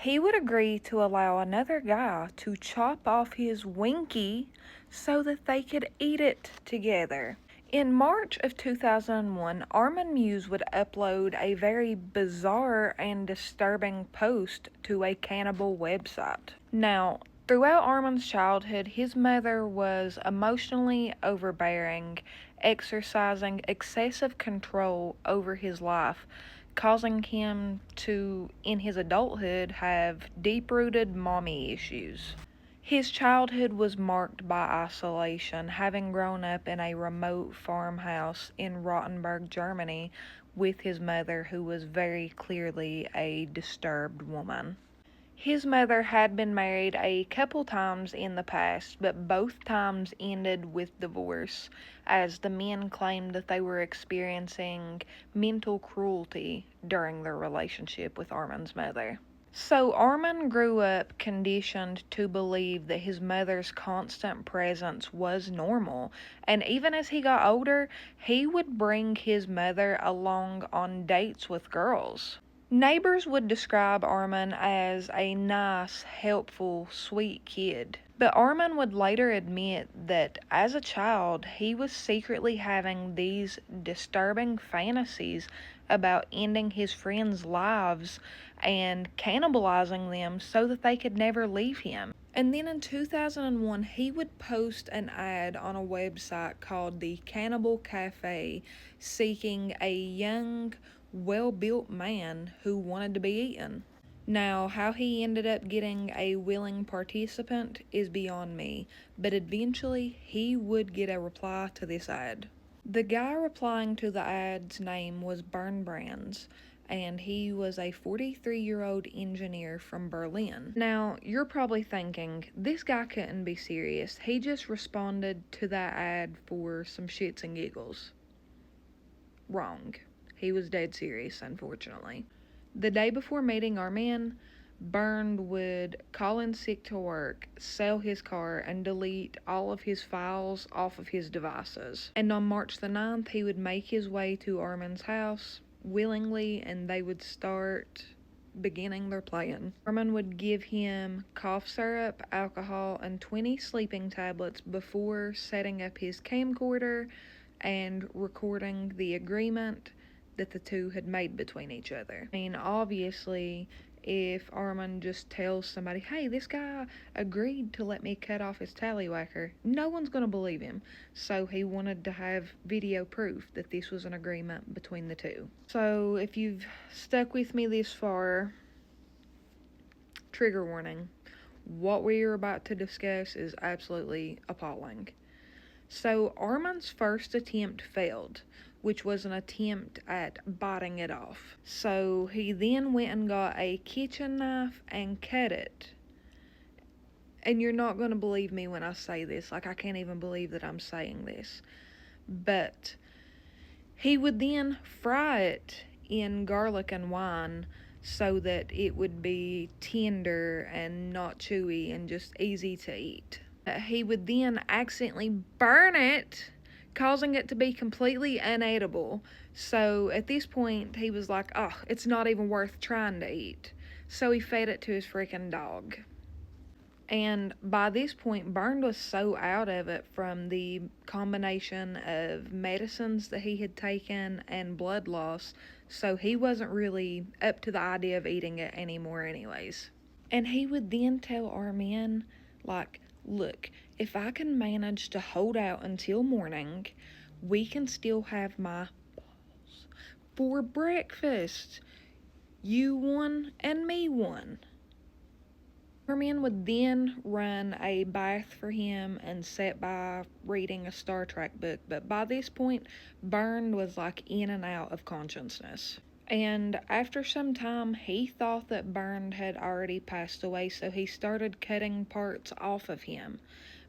he would agree to allow another guy to chop off his winky so that they could eat it together. In March of 2001, Armin Meiwes would upload a very bizarre and disturbing post to a cannibal website. Now, throughout Armin's childhood, his mother was emotionally overbearing, exercising excessive control over his life, causing him to, in his adulthood, have deep-rooted mommy issues. His childhood was marked by isolation, having grown up in a remote farmhouse in Rotenburg, Germany, with his mother, who was very clearly a disturbed woman. His mother had been married a couple times in the past, but both times ended with divorce, as the men claimed that they were experiencing mental cruelty during their relationship with Armin's mother. So Armin grew up conditioned to believe that his mother's constant presence was normal, and even as he got older, he would bring his mother along on dates with girls. Neighbors would describe Armin as a nice, helpful, sweet kid. But Armin would later admit that as a child, he was secretly having these disturbing fantasies about ending his friends' lives and cannibalizing them so that they could never leave him. And then in 2001, he would post an ad on a website called the Cannibal Cafe seeking a young, well-built man who wanted to be eaten. Now, how he ended up getting a willing participant is beyond me, but eventually he would get a reply to this ad. The guy replying to the ad's name was Bernd Brandes, and he was a 43-year-old engineer from Berlin. Now, you're probably thinking, this guy couldn't be serious. He just responded to that ad for some shits and giggles. Wrong. He was dead serious, unfortunately. The day before meeting Armin, Bernd would call in sick to work, sell his car, and delete all of his files off of his devices. And on March the 9th, he would make his way to Armin's house willingly, and they would start beginning their plan. Armin would give him cough syrup, alcohol, and 20 sleeping tablets before setting up his camcorder and recording the agreement that the two had made between each other. I mean, obviously, if Armin just tells somebody, hey, this guy agreed to let me cut off his tallywhacker, no one's going to believe him. So he wanted to have video proof that this was an agreement between the two. So if you've stuck with me this far, trigger warning. What we are about to discuss is absolutely appalling. So Armin's first attempt failed, which was an attempt at biting it off. So he then went and got a kitchen knife and cut it. And you're not going to believe me when I say this. Like, I can't even believe that I'm saying this. But he would then fry it in garlic and wine so that it would be tender and not chewy and just easy to eat. He would then accidentally burn it, causing it to be completely unedible. So at this point, he was like, oh, it's not even worth trying to eat. So he fed it to his freaking dog. And by this point, Bernd was so out of it from the combination of medicines that he had taken and blood loss, so he wasn't really up to the idea of eating it anymore anyways. And he would then tell Armin, like, look, if I can manage to hold out until morning, we can still have my balls for breakfast. You one and me one. Armin would then run a bath for him and sit by reading a Star Trek book, but by this point, Bernd was like in and out of consciousness. And after some time, he thought that Bernd had already passed away, so he started cutting parts off of him.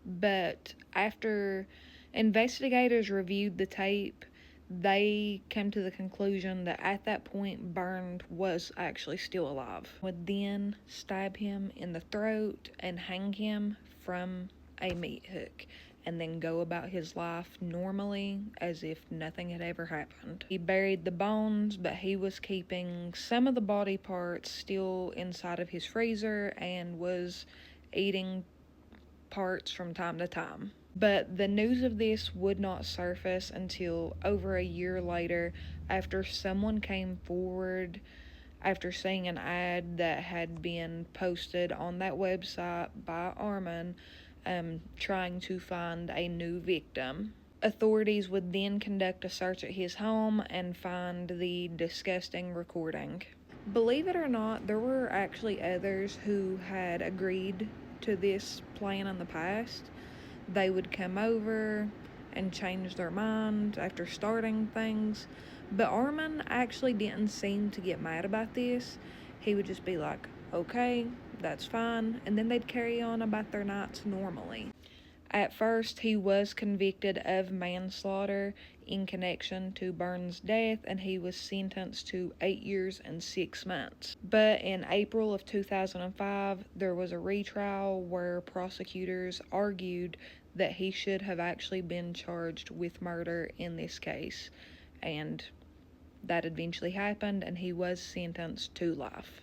But after investigators reviewed the tape, they came to the conclusion that at that point, Bernd was actually still alive. Would then stab him in the throat and hang him from a meat hook. and then go about his life normally as if nothing had ever happened. He buried the bones, but he was keeping some of the body parts still inside of his freezer and was eating parts from time to time. But the news of this would not surface until over a year later, after someone came forward after seeing an ad that had been posted on that website by Armin, trying to find a new victim. Authorities would then conduct a search at his home and find the disgusting recording. Believe it or not, there were actually others who had agreed to this plan in the past. They would come over and change their mind after starting things, but Armin actually didn't seem to get mad about this. He would just be like, okay, that's fine, and then they'd carry on about their nights normally. At first, he was convicted of manslaughter in connection to Bernd's death, and he was sentenced to 8 years and 6 months. But in April of 2005, there was a retrial where prosecutors argued that he should have actually been charged with murder in this case, and that eventually happened, and he was sentenced to life.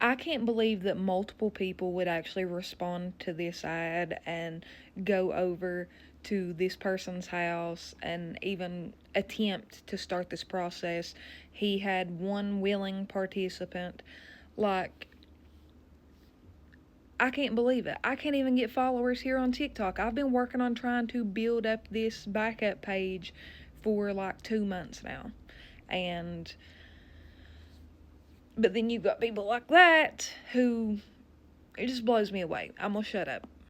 I can't believe that multiple people would actually respond to this ad and go over to this person's house and even attempt to start this process. He had one willing participant. Like, I can't believe it. I can't even get followers here on TikTok. I've been working on trying to build up this backup page for like 2 months now. But then you've got people like that who, it just blows me away. I'm gonna shut up.